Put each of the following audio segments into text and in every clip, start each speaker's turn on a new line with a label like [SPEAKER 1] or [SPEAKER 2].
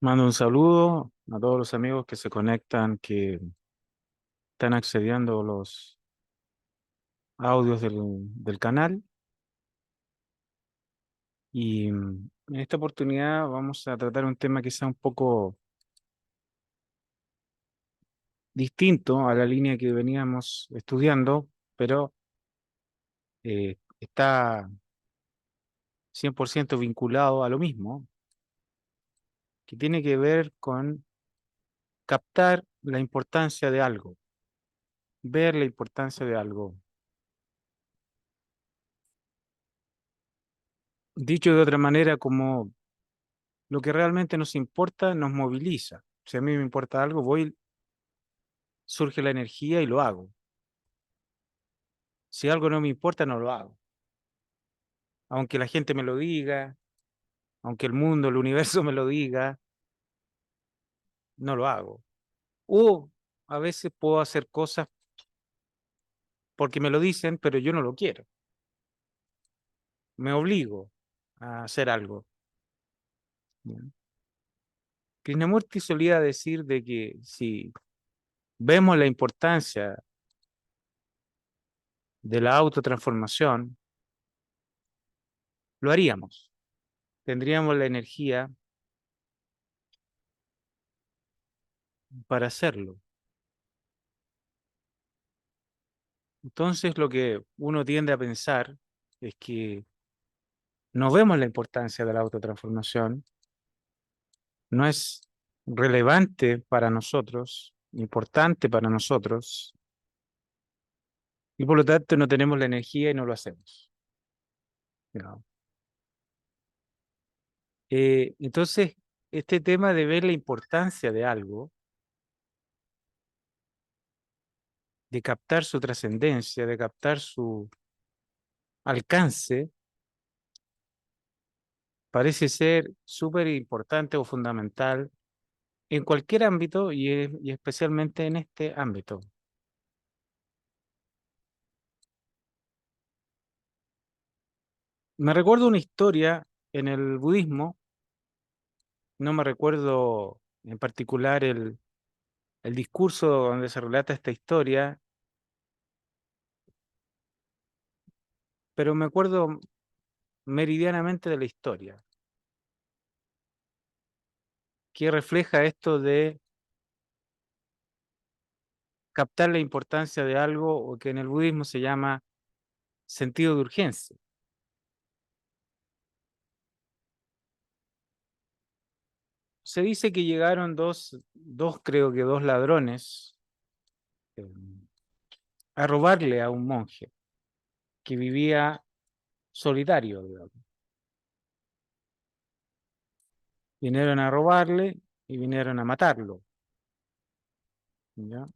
[SPEAKER 1] Mando un saludo a todos los amigos que se conectan, que están accediendo a los audios del canal. En esta oportunidad vamos a tratar un tema quizá un poco distinto a la línea que veníamos estudiando, pero está 100% vinculado a lo mismo, que tiene que ver con captar la importancia de algo, ver la importancia de algo. Dicho de otra manera, como lo que realmente nos importa nos moviliza. Si a mí me importa algo, voy, surge la energía y lo hago. Si algo no me importa, no lo hago. Aunque la gente me lo diga, aunque el mundo, el universo me lo diga, no lo hago. O a veces puedo hacer cosas porque me lo dicen, pero yo no lo quiero. Me obligo a hacer algo. ¿Ya? Krishnamurti solía decir de que si vemos la importancia de la autotransformación, lo haríamos. Tendríamos la energía para hacerlo. Entonces lo que uno tiende a pensar es que no vemos la importancia de la autotransformación, no es relevante para nosotros, importante para nosotros, y por lo tanto no tenemos la energía y no lo hacemos. ¿No? Entonces, este tema de ver la importancia de algo, de captar su trascendencia, de captar su alcance, parece ser súper importante o fundamental en cualquier ámbito y especialmente en este ámbito. Me recuerdo una historia en el budismo, no me recuerdo en particular el discurso donde se relata esta historia, pero me acuerdo meridianamente de la historia, que refleja esto de captar la importancia de algo o que en el budismo se llama sentido de urgencia. Se dice que llegaron creo que dos ladrones eh, a robarle a un monje que vivía solitario, digamos. Vinieron a robarle y vinieron a matarlo. ¿Ya?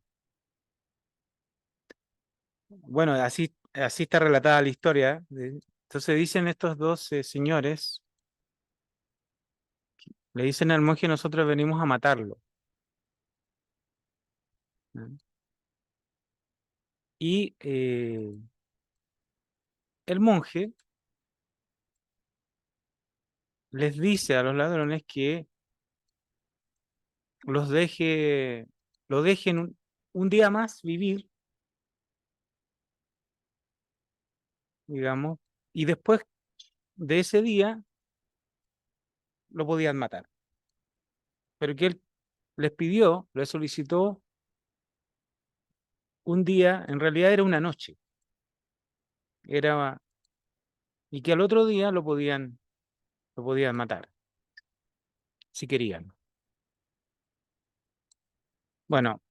[SPEAKER 1] Bueno, así está relatada la historia. Entonces dicen estos dos señores, le dicen al monje, nosotros venimos a matarlo. ¿Ya? Y el monje les dice a los ladrones que los deje, lo dejen un día más vivir, digamos, y después de ese día lo podían matar. Pero que él les pidió, les solicitó un día, en realidad era una noche, era, y que al otro día lo podían matar, si querían. Bueno,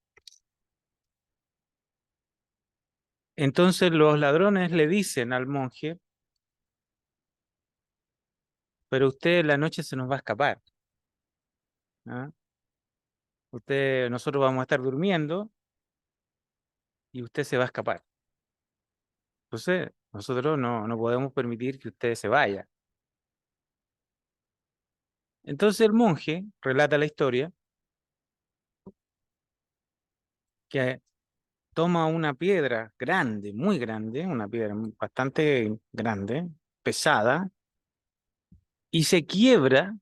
[SPEAKER 1] entonces los ladrones le dicen al monje, pero usted en la noche se nos va a escapar. ¿Ah? Nosotros vamos a estar durmiendo y usted se va a escapar. Entonces, nosotros no podemos permitir que usted se vaya. Entonces el monje relata la historia que toma una piedra grande, muy grande, una piedra bastante grande, pesada, y se quiebra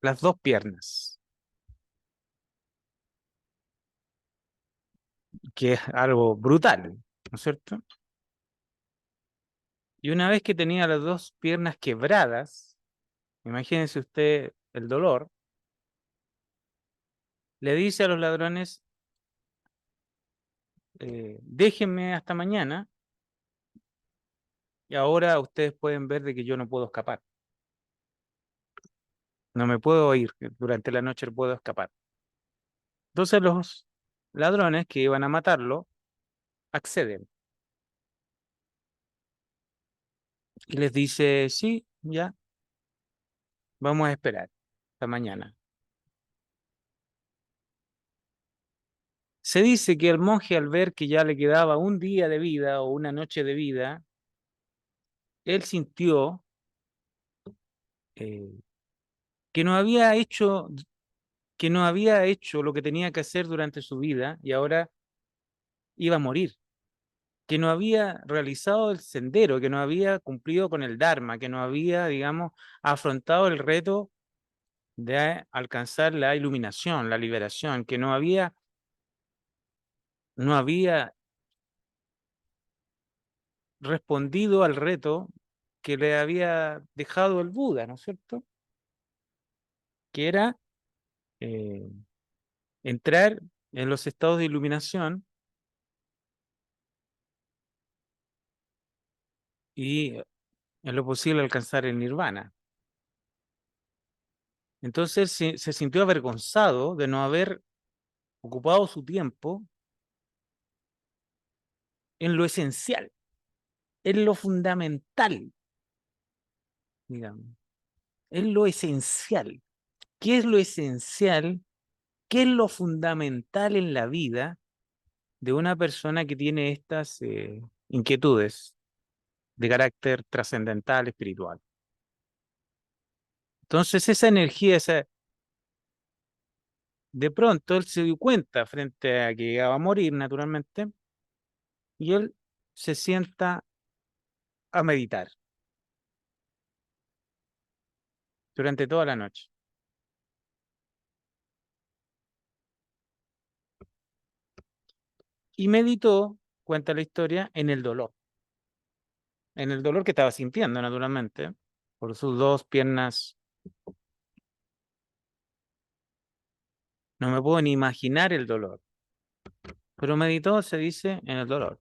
[SPEAKER 1] las dos piernas. que es algo brutal, ¿no es cierto? Y una vez que tenía las dos piernas quebradas, imagínense usted el dolor, le dice a los ladrones, déjenme hasta mañana y ahora ustedes pueden ver de que yo no puedo escapar. No me puedo ir, durante la noche no puedo escapar. Entonces los ladrones que iban a matarlo acceden y les dice, sí, ya, vamos a esperar hasta mañana. Se dice que el monje, al ver que ya le quedaba un día de vida o una noche de vida, él sintió eh, que no había hecho, que no había hecho lo que tenía que hacer durante su vida y ahora iba a morir, que no había realizado el sendero, que no había cumplido con el Dharma, que no había, digamos, afrontado el reto de alcanzar la iluminación, la liberación, que no había respondido al reto que le había dejado el Buda, ¿no es cierto? Que era eh, entrar en los estados de iluminación y en lo posible alcanzar el nirvana. Entonces se sintió avergonzado de no haber ocupado su tiempo en lo esencial, en lo fundamental, digamos, en lo esencial. ¿Qué es lo esencial? ¿Qué es lo fundamental en la vida de una persona que tiene estas inquietudes de carácter trascendental, espiritual? Entonces esa energía, de pronto él se dio cuenta frente a que iba a morir naturalmente y él se sienta a meditar durante toda la noche. Y meditó, cuenta la historia, en el dolor que estaba sintiendo naturalmente, por sus dos piernas. No me puedo ni imaginar el dolor, pero meditó, se dice, en el dolor,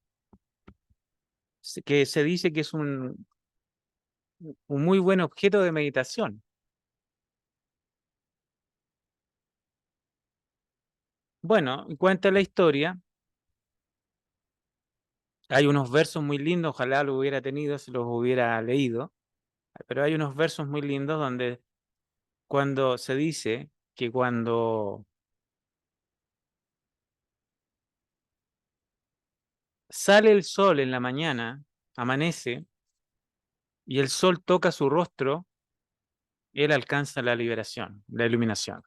[SPEAKER 1] que se dice que es un muy buen objeto de meditación. Bueno, cuenta la historia, hay unos versos muy lindos, ojalá lo hubiera tenido si los hubiera leído, pero hay unos versos muy lindos donde cuando se dice que cuando sale el sol en la mañana, amanece, y el sol toca su rostro, él alcanza la liberación, la iluminación.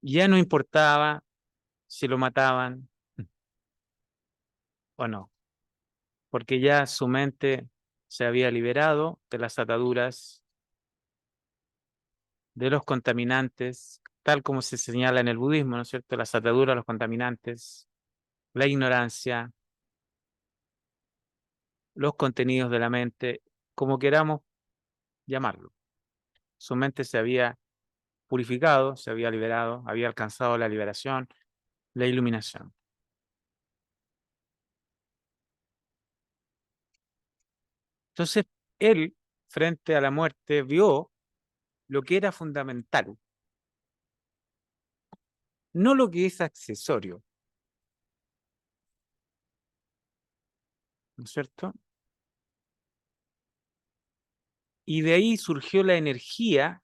[SPEAKER 1] Ya no importaba si lo mataban o no, porque ya su mente se había liberado de las ataduras, de los contaminantes, tal como se señala en el budismo, ¿no es cierto? Las ataduras, los contaminantes, la ignorancia, los contenidos de la mente, como queramos llamarlo. Su mente se había purificado, se había liberado, había alcanzado la liberación, la iluminación. Entonces, él, frente a la muerte, vio lo que era fundamental, no lo que es accesorio, ¿no es cierto? Y de ahí surgió la energía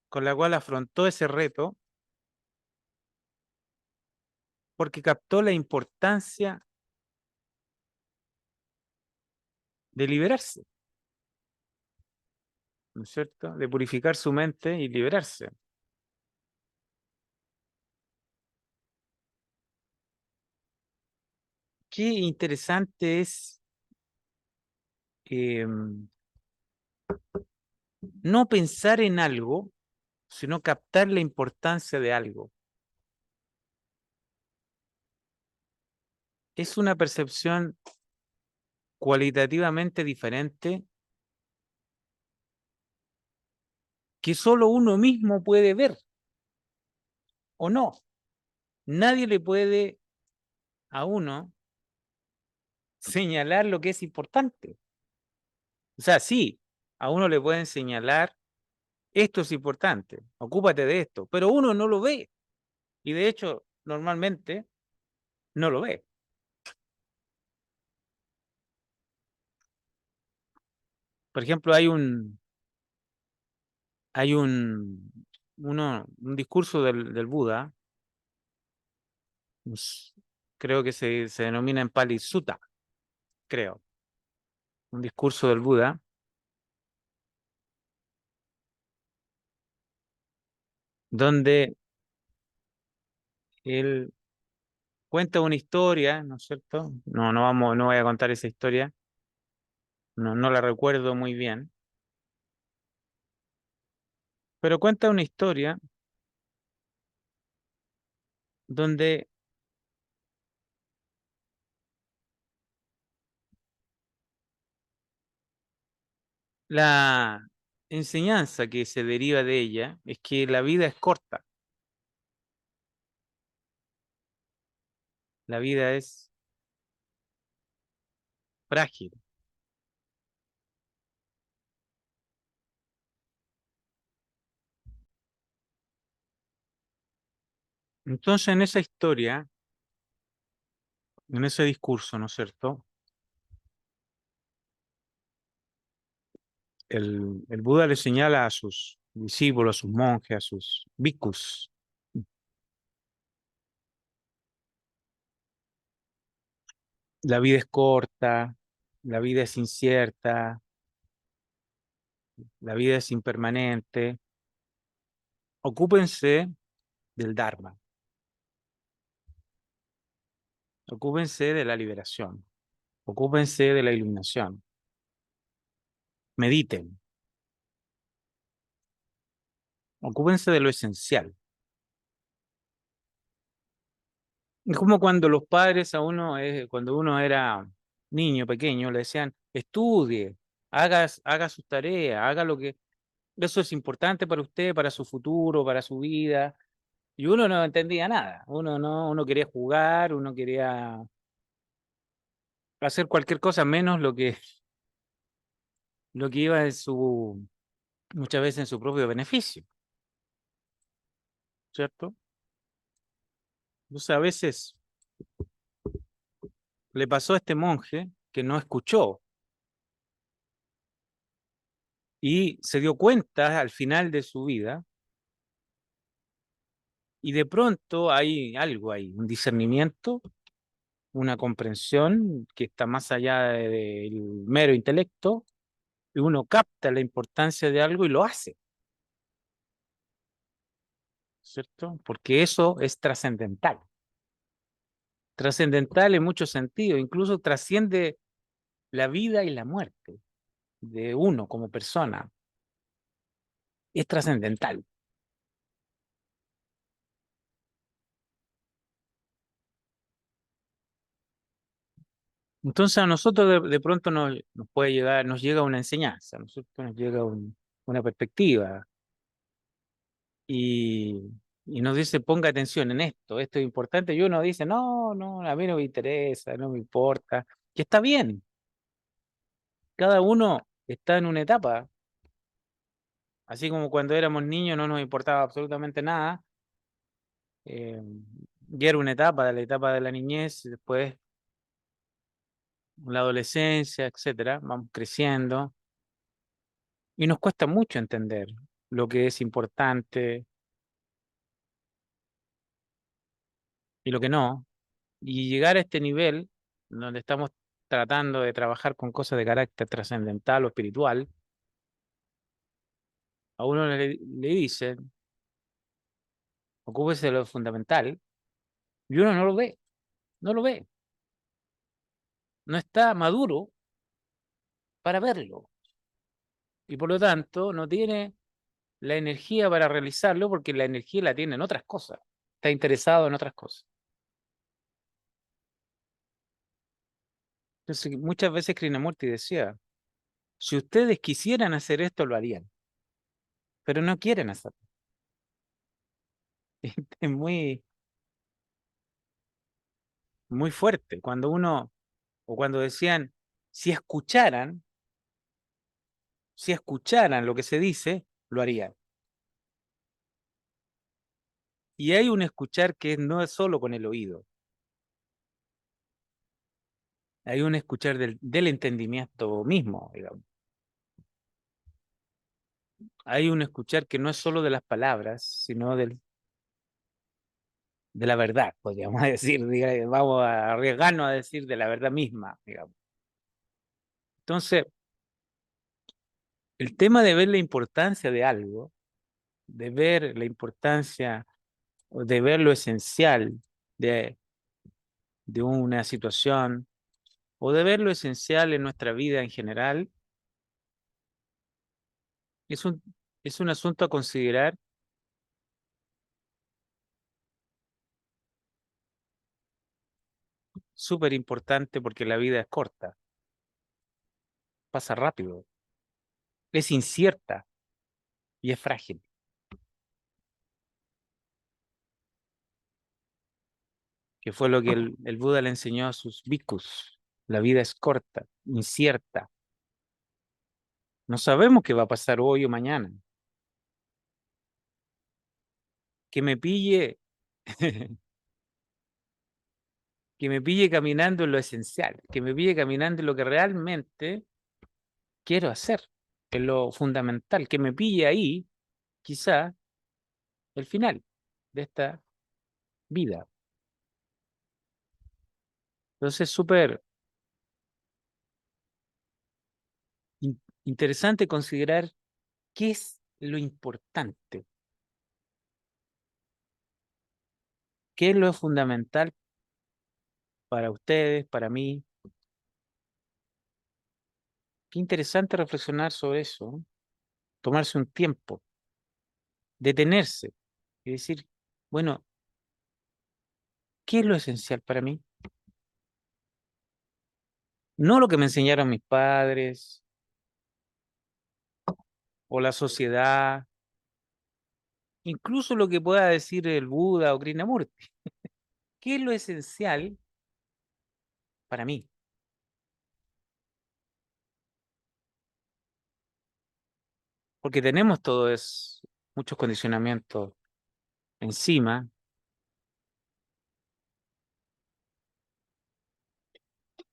[SPEAKER 1] con la cual afrontó ese reto, porque captó la importancia de liberarse, ¿no es cierto? De purificar su mente y liberarse. Qué interesante es eh, no pensar en algo sino captar la importancia de algo. Es una percepción cualitativamente diferente que solo uno mismo puede ver, ¿o no? Nadie le puede a uno señalar lo que es importante. O sea, sí, a uno le pueden señalar, esto es importante, ocúpate de esto, pero uno no lo ve. Y de hecho, normalmente no lo ve. Por ejemplo, hay un discurso del Buda, pues, creo que se denomina en Pali Sutta, creo, un discurso del Buda, donde él cuenta una historia, ¿no es cierto? No voy a contar esa historia, no la recuerdo muy bien, pero cuenta una historia donde la enseñanza que se deriva de ella es que la vida es corta, la vida es frágil. Entonces, en esa historia, en ese discurso, ¿no es cierto? El Buda le señala a sus discípulos, a sus monjes, a sus bhikkhus, la vida es corta, la vida es incierta, la vida es impermanente. Ocúpense del Dharma, ocúpense de la liberación, ocúpense de la iluminación, mediten, ocúpense de lo esencial. Es como cuando los padres a uno, cuando uno era niño, pequeño, le decían, estudie, haga sus tareas, haga lo que... Eso es importante para usted, para su futuro, para su vida. Y uno no entendía nada. Uno quería jugar, uno quería hacer cualquier cosa menos lo que iba en muchas veces en su propio beneficio, ¿cierto? Entonces a veces le pasó a este monje que no escuchó y se dio cuenta al final de su vida y de pronto hay algo ahí, un discernimiento, una comprensión que está más allá del mero intelecto y uno capta la importancia de algo y lo hace, ¿cierto? Porque eso es trascendental. Trascendental en muchos sentidos, incluso trasciende la vida y la muerte de uno como persona. Es trascendental. Entonces a nosotros de pronto nos puede llegar, nos llega una enseñanza, ¿no es cierto? Nos llega una perspectiva y, y nos dice ponga atención en esto, esto es importante, y uno dice, no, a mí no me interesa, no me importa, que está bien, cada uno está en una etapa, así como cuando éramos niños no nos importaba absolutamente nada, eh, y era una etapa, de la etapa de la niñez, después la adolescencia, etcétera, vamos creciendo y nos cuesta mucho entender lo que es importante y lo que no, y llegar a este nivel donde estamos tratando de trabajar con cosas de carácter trascendental o espiritual, a uno le dicen, ocúpese de lo fundamental, y uno no lo ve, no lo ve, no está maduro para verlo, y por lo tanto no tiene la energía para realizarlo porque la energía la tiene en otras cosas. Está interesado en otras cosas. Entonces, muchas veces Krishnamurti decía, si ustedes quisieran hacer esto, lo harían, pero no quieren hacerlo. Es muy, muy fuerte. Cuando uno, o cuando decían, si escucharan, si escucharan lo que se dice, lo harían. Y hay un escuchar que no es solo con el oído, hay un escuchar del entendimiento mismo, digamos. Hay un escuchar que no es solo de las palabras, sino de la verdad, podríamos decir, vamos a arriesgarnos a decir de la verdad misma, digamos. Entonces, el tema de ver la importancia de algo, de ver la importancia o de ver lo esencial de, de una situación o de ver lo esencial en nuestra vida en general, es un, es un asunto a considerar súper importante porque la vida es corta, pasa rápido, es incierta y es frágil, que fue lo que el Buda le enseñó a sus bhikkhus. La vida es corta, incierta. No sabemos qué va a pasar hoy o mañana. Que me pille, que me pille caminando en lo esencial, que me pille caminando en lo que realmente quiero hacer, en lo fundamental, que me pille ahí, quizá, el final de esta vida. Entonces, súper interesante considerar qué es lo importante, qué es lo fundamental para ustedes, para mí. Qué interesante reflexionar sobre eso, ¿no? Tomarse un tiempo, detenerse y decir, bueno, ¿qué es lo esencial para mí? No lo que me enseñaron mis padres o la sociedad, incluso lo que pueda decir el Buda o Krishnamurti. ¿Qué es lo esencial para mí? Porque tenemos muchos condicionamientos encima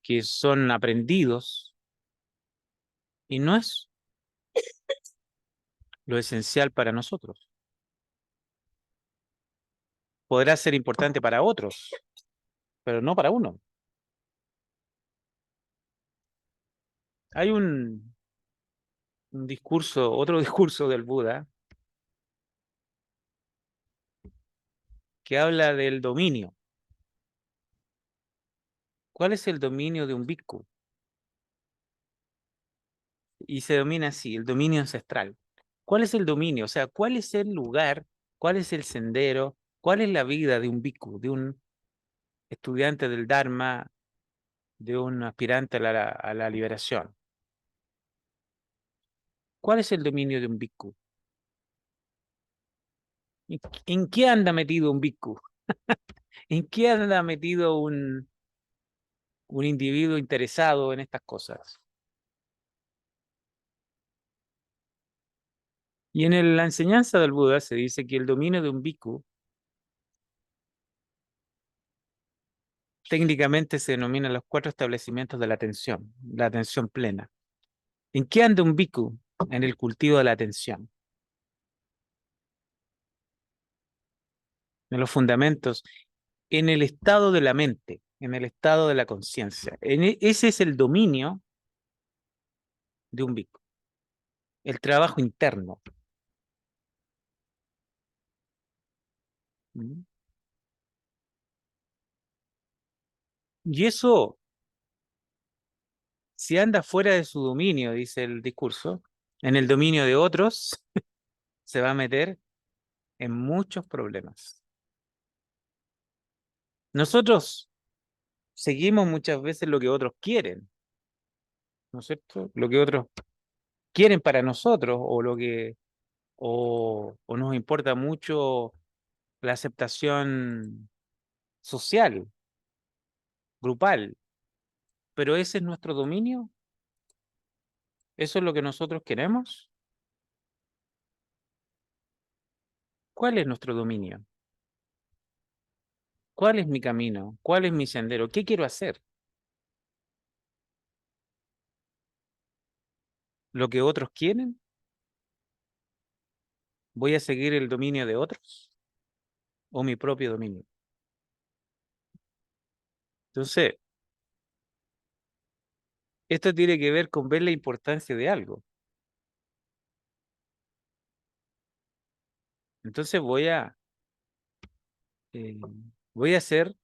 [SPEAKER 1] que son aprendidos y no es lo esencial para nosotros. Podrá ser importante para otros, pero no para uno. Hay un discurso, otro discurso del Buda que habla del dominio. ¿Cuál es el dominio de un bhikkhu? Y se domina así, el dominio ancestral. ¿Cuál es el dominio? O sea, ¿cuál es el lugar? ¿Cuál es el sendero? ¿Cuál es la vida de un bhikkhu, de un estudiante del Dharma, de un aspirante a la liberación? ¿Cuál es el dominio de un bhikkhu? ¿En qué anda metido un bhikkhu? ¿En qué anda metido un individuo interesado en estas cosas? Y en la enseñanza del Buda se dice que el dominio de un bhikkhu técnicamente se denomina los cuatro establecimientos de la atención plena. ¿En qué anda un bhikkhu? En el cultivo de la atención, en los fundamentos, en el estado de la mente, en el estado de la conciencia. Ese es el dominio de un bhikkhu, el trabajo interno. ¿Mm? Y eso, si anda fuera de su dominio, dice el discurso, en el dominio de otros, se va a meter en muchos problemas. Nosotros seguimos muchas veces lo que otros quieren, ¿no es cierto? Lo que otros quieren para nosotros o nos importa mucho la aceptación social, grupal, pero ese es nuestro dominio, eso es lo que nosotros queremos. ¿Cuál es nuestro dominio? ¿Cuál es mi camino? ¿Cuál es mi sendero? ¿Qué quiero hacer? ¿Lo que otros quieren? ¿Voy a seguir el dominio de otros o mi propio dominio? Entonces, esto tiene que ver con ver la importancia de algo. Entonces eh, voy a hacer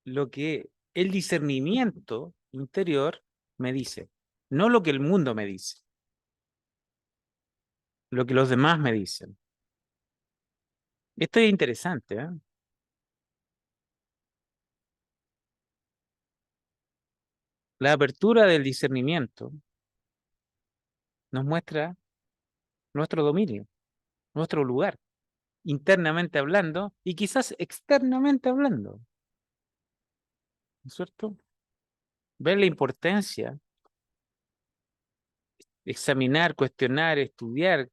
[SPEAKER 1] lo que el discernimiento interior me dice, no lo que el mundo me dice, lo que los demás me dicen. Esto es interesante, ¿eh? La apertura del discernimiento nos muestra nuestro dominio, nuestro lugar, internamente hablando y quizás externamente hablando, ¿no es cierto? Ver la importancia, examinar, cuestionar, estudiar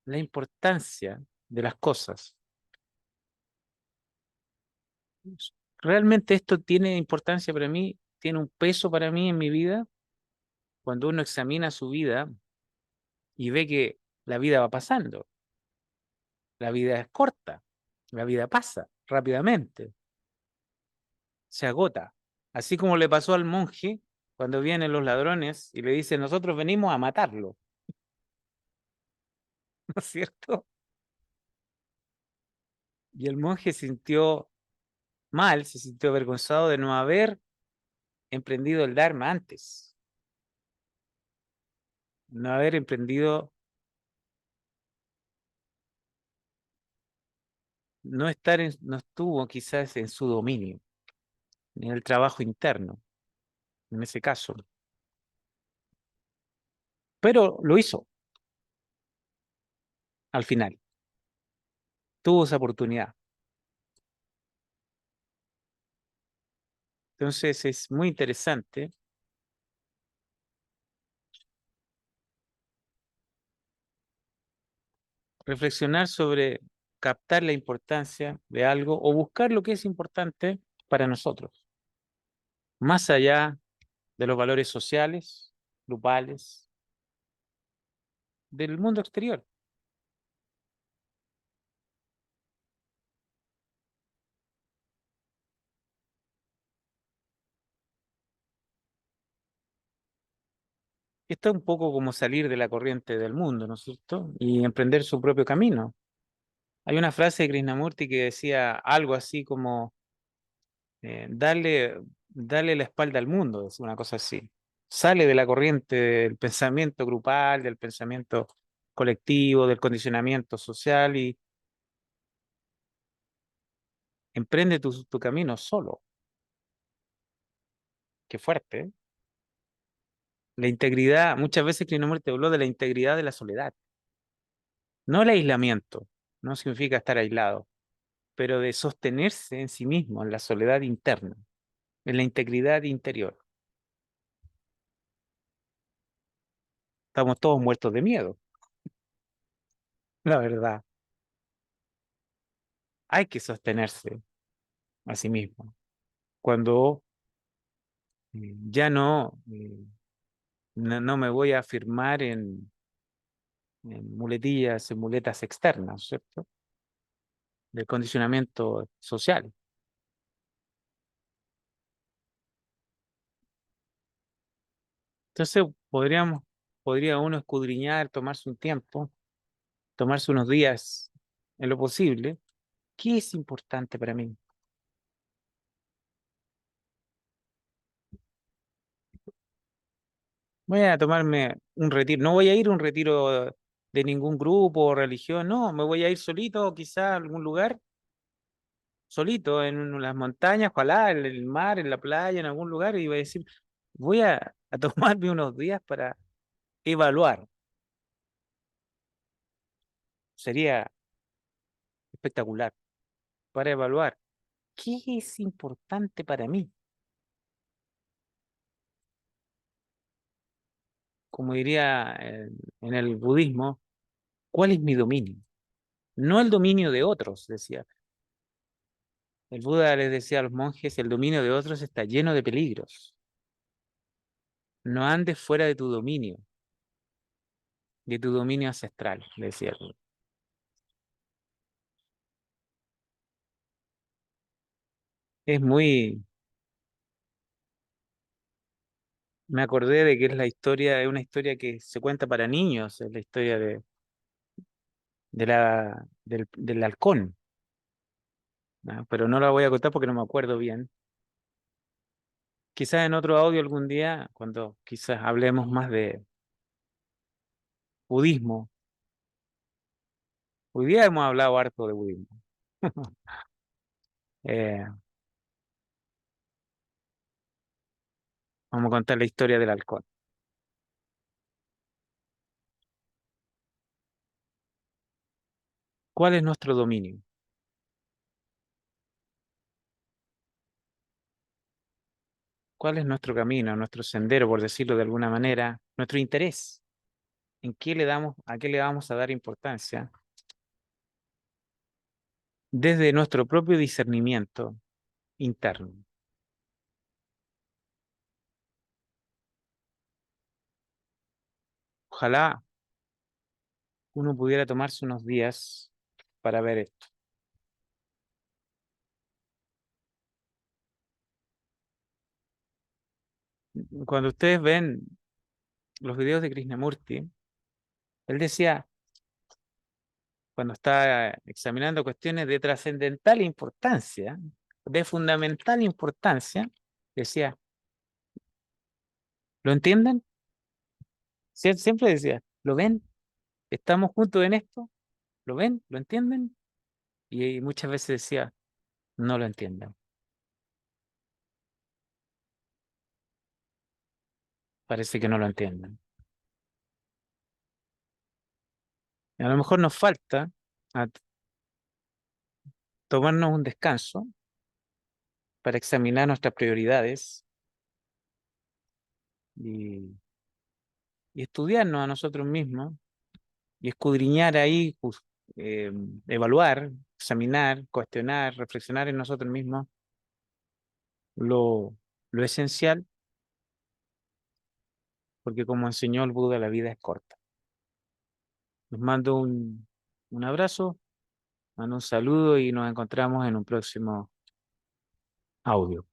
[SPEAKER 1] la importancia de las cosas. ¿Realmente esto tiene importancia para mí? ¿Tiene un peso para mí en mi vida? Cuando uno examina su vida y ve que la vida va pasando, la vida es corta, la vida pasa rápidamente, se agota. Así como le pasó al monje cuando vienen los ladrones y le dicen, nosotros venimos a matarlo, ¿no es cierto? Y el monje se sintió mal, se sintió avergonzado de no haber emprendido el Dharma antes, no haber emprendido, no estuvo quizás en su dominio, en el trabajo interno, en ese caso. Pero lo hizo al final, tuvo esa oportunidad. Entonces es muy interesante reflexionar sobre captar la importancia de algo o buscar lo que es importante para nosotros, más allá de los valores sociales, grupales, del mundo exterior. Esto es un poco como salir de la corriente del mundo, ¿no es cierto? Y emprender su propio camino. Hay una frase de Krishnamurti que decía algo así como darle la espalda al mundo, es una cosa así. Sale de la corriente del pensamiento grupal, del pensamiento colectivo, del condicionamiento social y emprende tu camino solo. Qué fuerte, ¿eh? La integridad, muchas veces Krishnamurti habló de la integridad de la soledad, no el aislamiento, no significa estar aislado, pero de sostenerse en sí mismo, en la soledad interna, en la integridad interior. Estamos todos muertos de miedo, la verdad. Hay que sostenerse a sí mismo. Cuando ya no me voy a afirmar en muletillas, en muletas externas, ¿cierto? Del condicionamiento social. Entonces, podría uno escudriñar, tomarse un tiempo, tomarse unos días en lo posible. ¿Qué es importante para mí? Voy a tomarme un retiro. No voy a ir a un retiro de ningún grupo o religión, no, me voy a ir solito, quizá a algún lugar, solito, en las montañas, ojalá, en el mar, en la playa, en algún lugar, y voy a decir, voy a tomarme unos días para evaluar. Sería espectacular, para evaluar qué es importante para mí. Como diría en el budismo, ¿cuál es mi dominio? No el dominio de otros, decía. El Buda les decía a los monjes, el dominio de otros está lleno de peligros. No andes fuera de tu dominio ancestral, le decía el Buda. Es muy, me acordé de que es la historia, es una historia que se cuenta para niños, es la historia del halcón, ¿no? Pero no la voy a contar porque no me acuerdo bien. Quizás en otro audio algún día, cuando quizás hablemos más de budismo. Hoy día hemos hablado harto de budismo. Eh, Vamos a contar la historia del halcón. ¿Cuál es nuestro dominio? ¿Cuál es nuestro camino, nuestro sendero, por decirlo de alguna manera, nuestro interés? ¿En qué le damos, a qué le vamos a dar importancia? Desde nuestro propio discernimiento interno. Ojalá uno pudiera tomarse unos días para ver esto. Cuando ustedes ven los videos de Krishnamurti, él decía, cuando está examinando cuestiones de trascendental importancia, de fundamental importancia, decía, ¿lo entienden? Siempre decía, ¿lo ven? ¿Estamos juntos en esto? ¿Lo ven? ¿Lo entienden? Y muchas veces decía, no lo entienden. Parece que no lo entienden. A lo mejor nos falta a tomarnos un descanso para examinar nuestras prioridades y, y estudiarnos a nosotros mismos y escudriñar ahí, eh, evaluar, examinar, cuestionar, reflexionar en nosotros mismos lo, lo esencial, porque como enseñó el Buda, la vida es corta. Les mando un abrazo, mando un saludo y nos encontramos en un próximo audio.